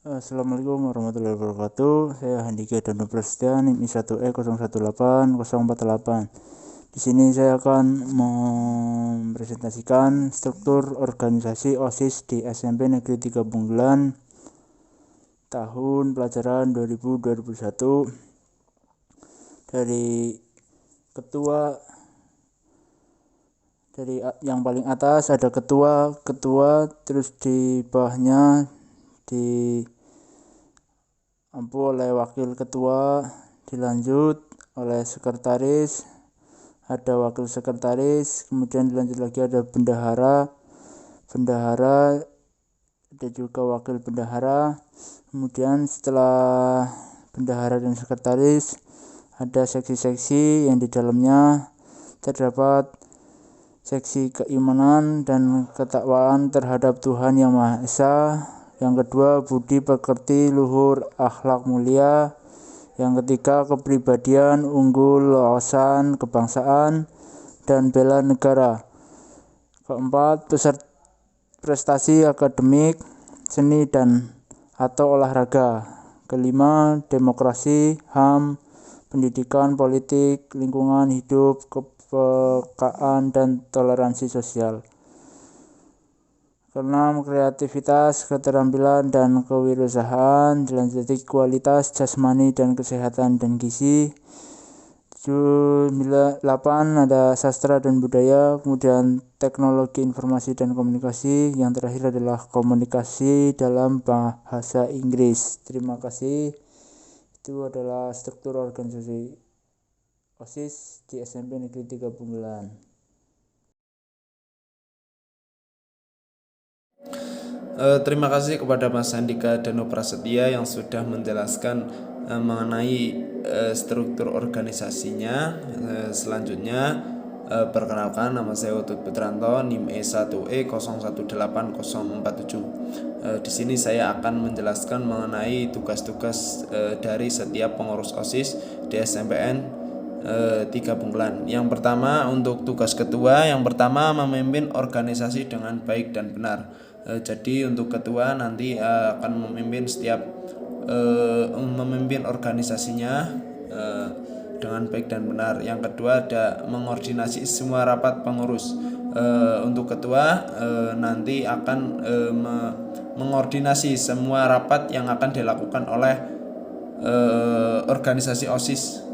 Assalamualaikum warahmatullahi wabarakatuh. Saya Handika Danu Prasetya, NIM I1E018048. Di sini saya akan mempresentasikan struktur organisasi OSIS di SMP Negeri 3 Bunggelan tahun pelajaran 2000-2001. Dari ketua, dari yang paling atas ada ketua, terus di bawahnya diampu oleh wakil ketua, dilanjut oleh sekretaris, ada wakil sekretaris, kemudian dilanjut lagi ada bendahara, ada juga wakil bendahara. Kemudian setelah bendahara dan sekretaris ada seksi-seksi yang di dalamnya terdapat seksi keimanan dan ketakwaan terhadap Tuhan Yang Maha Esa. Yang kedua, budi pekerti luhur akhlak mulia. Yang ketiga, kepribadian unggul, wawasan kebangsaan dan bela negara. Keempat, prestasi akademik, seni dan atau olahraga. Kelima, demokrasi, HAM, pendidikan, politik, lingkungan hidup, kepekaan dan toleransi sosial. Keenam, kreativitas, keterampilan dan kewirausahaan. Dilanjuti kualitas jasmani dan kesehatan dan gizi. 8 ada sastra dan budaya, kemudian teknologi informasi dan komunikasi. Yang terakhir adalah komunikasi dalam bahasa Inggris. Terima kasih. Itu adalah struktur organisasi OSIS di SMP Negeri 3 Bunggelan. Terima kasih kepada Mas Handika Danu Prasetya yang sudah menjelaskan mengenai struktur organisasinya. Selanjutnya perkenalkan, nama saya Utut Putranto, NIM E1E018047. Di sini saya akan menjelaskan mengenai tugas-tugas dari setiap pengurus OSIS di SMPN 3 Bunggelan. Yang pertama, untuk tugas ketua, yang pertama memimpin organisasi dengan baik dan benar. Jadi untuk ketua nanti akan memimpin memimpin organisasinya dengan baik dan benar. Yang kedua ada mengordinasi semua rapat pengurus. Untuk ketua nanti akan mengordinasi semua rapat yang akan dilakukan oleh organisasi OSIS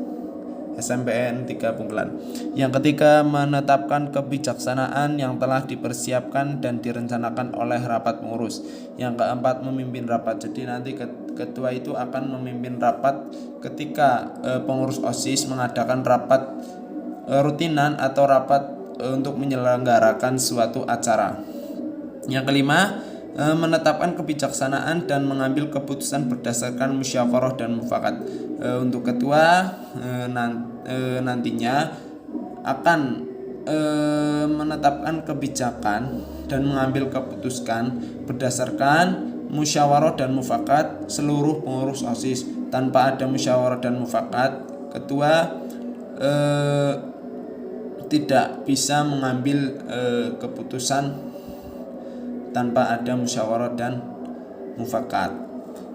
SMPN 3 Bunggelan. Yang ketiga, menetapkan kebijaksanaan yang telah dipersiapkan dan direncanakan oleh rapat pengurus. Yang keempat, memimpin rapat. Jadi nanti ketua itu akan memimpin rapat ketika pengurus OSIS mengadakan rapat rutinan atau rapat untuk menyelenggarakan suatu acara. Yang kelima, menetapkan kebijaksanaan dan mengambil keputusan berdasarkan musyawarah dan mufakat. Untuk ketua nantinya akan menetapkan kebijakan dan mengambil keputusan berdasarkan musyawarah dan mufakat seluruh pengurus OSIS. Tanpa ada musyawarah dan mufakat, ketua tidak bisa mengambil keputusan tanpa ada musyawarah dan mufakat.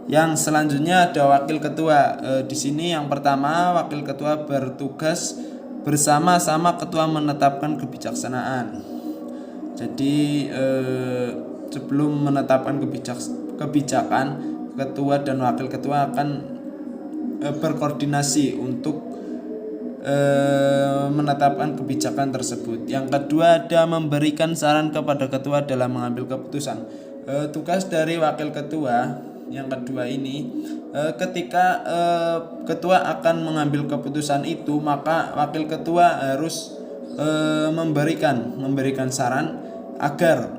Yang selanjutnya ada wakil ketua. Di sini yang pertama, wakil ketua bertugas bersama-sama ketua menetapkan kebijaksanaan. Jadi sebelum menetapkan kebijakan, ketua dan wakil ketua akan berkoordinasi untuk menetapkan kebijakan tersebut. Yang kedua ada memberikan saran kepada ketua dalam mengambil keputusan. Tugas dari wakil ketua yang kedua ini, ketika ketua akan mengambil keputusan itu, maka wakil ketua harus memberikan saran agar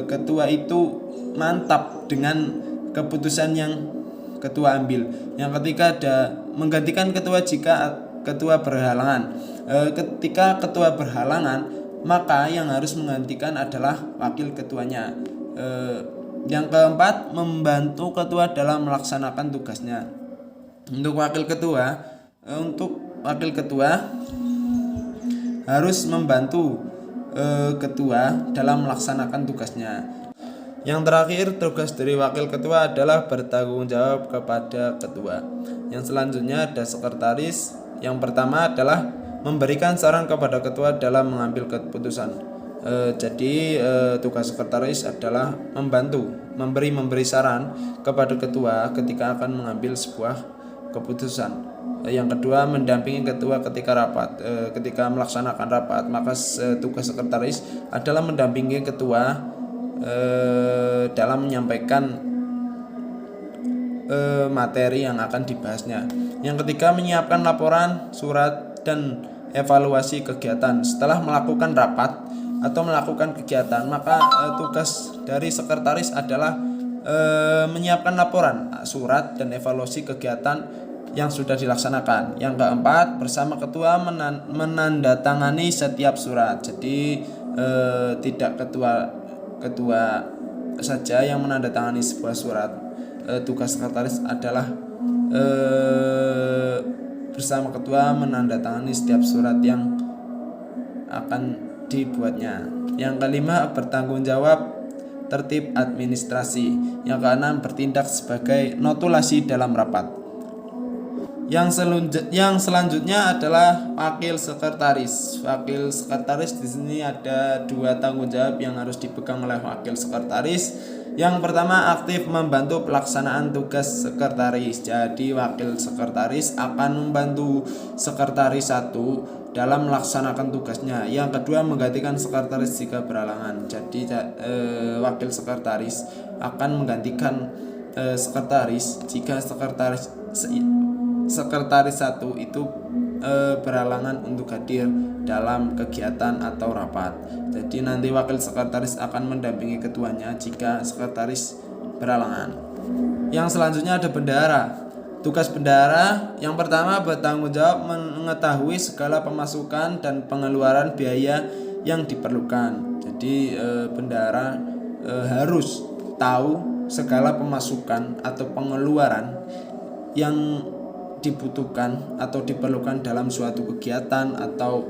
ketua itu mantap dengan keputusan yang ketua ambil. Yang ketiga ada menggantikan ketua jika ketua berhalangan. Ketika ketua berhalangan, maka yang harus menggantikan adalah wakil ketuanya. Yang keempat, membantu ketua dalam melaksanakan tugasnya. Untuk wakil ketua harus membantu ketua dalam melaksanakan tugasnya. Yang terakhir, tugas dari wakil ketua adalah bertanggung jawab kepada ketua. Yang selanjutnya ada sekretaris. Yang pertama adalah memberikan saran kepada ketua dalam mengambil keputusan. Jadi tugas sekretaris adalah memberi saran kepada ketua ketika akan mengambil sebuah keputusan. Yang kedua, mendampingi ketua ketika ketika melaksanakan rapat, maka tugas sekretaris adalah mendampingi ketua dalam menyampaikan materi yang akan dibahasnya. Yang ketiga, menyiapkan laporan, surat, dan evaluasi kegiatan. Setelah melakukan rapat atau melakukan kegiatan, maka tugas dari sekretaris adalah menyiapkan laporan, surat, dan evaluasi kegiatan yang sudah dilaksanakan. Yang keempat, bersama ketua menandatangani setiap surat. Jadi tidak ketua saja yang menandatangani sebuah surat. Tugas sekretaris adalah bersama ketua menandatangani setiap surat yang akan dibuatnya. Yang kelima, bertanggung jawab tertib administrasi. Yang keenam, bertindak sebagai notulasi dalam rapat. Yang selanjutnya adalah wakil sekretaris. Wakil sekretaris di sini ada 2 tanggung jawab yang harus dipegang oleh wakil sekretaris. Yang pertama, aktif membantu pelaksanaan tugas sekretaris. Jadi wakil sekretaris akan membantu sekretaris 1 dalam melaksanakan tugasnya. Yang kedua, menggantikan sekretaris jika berhalangan. Jadi wakil sekretaris akan menggantikan sekretaris jika sekretaris 1 itu berhalangan untuk hadir dalam kegiatan atau rapat. Jadi nanti wakil sekretaris akan mendampingi ketuanya jika sekretaris berhalangan. Yang selanjutnya ada bendahara. Tugas bendahara yang pertama, bertanggung jawab mengetahui segala pemasukan dan pengeluaran biaya yang diperlukan. Jadi bendahara harus tahu segala pemasukan atau pengeluaran yang dibutuhkan atau diperlukan dalam suatu kegiatan atau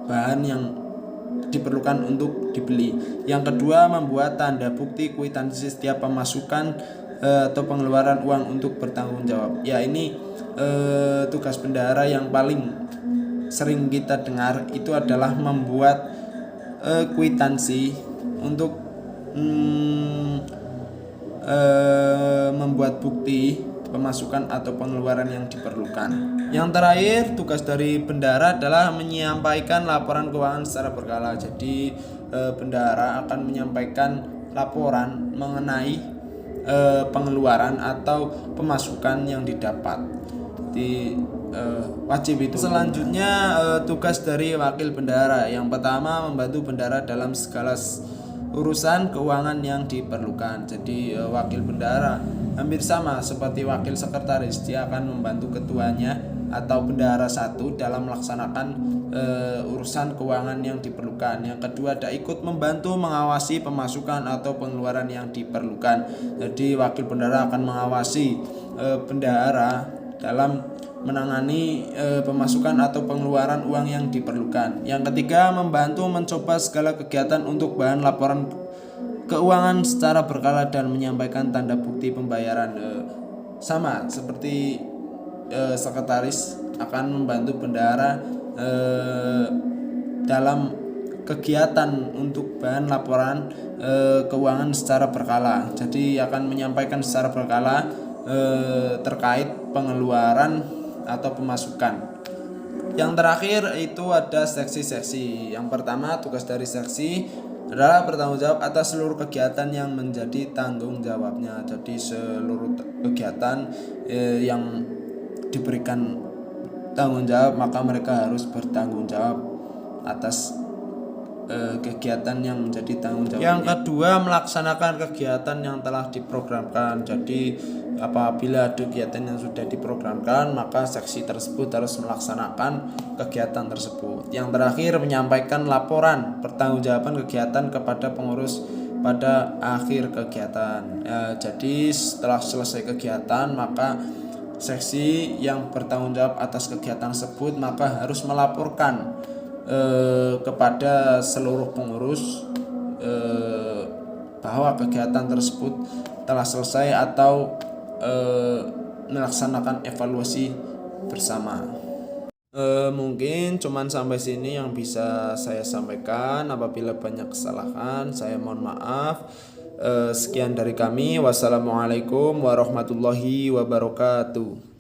bahan yang diperlukan untuk dibeli. Yang kedua, membuat tanda bukti kwitansi setiap pemasukan atau pengeluaran uang untuk bertanggung jawab. Ya, ini tugas bendahara yang paling sering kita dengar itu adalah membuat kwitansi untuk membuat bukti pemasukan atau pengeluaran yang diperlukan. Yang terakhir, tugas dari bendahara adalah menyampaikan laporan keuangan secara berkala. Jadi bendahara akan menyampaikan laporan mengenai pengeluaran atau pemasukan yang didapat. Jadi wajib itu. Selanjutnya tugas dari wakil bendahara. Yang pertama, membantu bendahara dalam segala urusan keuangan yang diperlukan. Jadi wakil bendahara hampir sama seperti wakil sekretaris, dia akan membantu ketuanya atau bendahara 1 dalam melaksanakan urusan keuangan yang diperlukan. Yang kedua, ada ikut membantu mengawasi pemasukan atau pengeluaran yang diperlukan. Jadi wakil bendahara akan mengawasi bendahara dalam menangani pemasukan atau pengeluaran uang yang diperlukan. Yang ketiga, membantu mencoba segala kegiatan untuk bahan laporan keuangan secara berkala dan menyampaikan tanda bukti pembayaran. Sama seperti sekretaris akan membantu bendahara dalam kegiatan untuk bahan laporan keuangan secara berkala. Jadi akan menyampaikan secara berkala terkait pengeluaran atau pemasukan. Yang terakhir itu ada seksi-seksi. Yang pertama, tugas dari seksi adalah bertanggung jawab atas seluruh kegiatan yang menjadi tanggung jawabnya. Jadi seluruh kegiatan yang diberikan tanggung jawab, maka mereka harus bertanggung jawab atas kegiatan yang menjadi tanggung jawab. Yang kedua, melaksanakan kegiatan yang telah diprogramkan. Jadi apabila ada kegiatan yang sudah diprogramkan, maka seksi tersebut harus melaksanakan kegiatan tersebut. Yang terakhir, menyampaikan laporan pertanggungjawaban kegiatan kepada pengurus pada akhir kegiatan. Jadi setelah selesai kegiatan, maka seksi yang bertanggung jawab atas kegiatan tersebut maka harus melaporkan kepada seluruh pengurus bahwa kegiatan tersebut telah selesai atau melaksanakan evaluasi bersama. Mungkin cuman sampai sini yang bisa saya sampaikan. Apabila banyak kesalahan, saya mohon maaf. Sekian dari kami. Wassalamualaikum warahmatullahi wabarakatuh.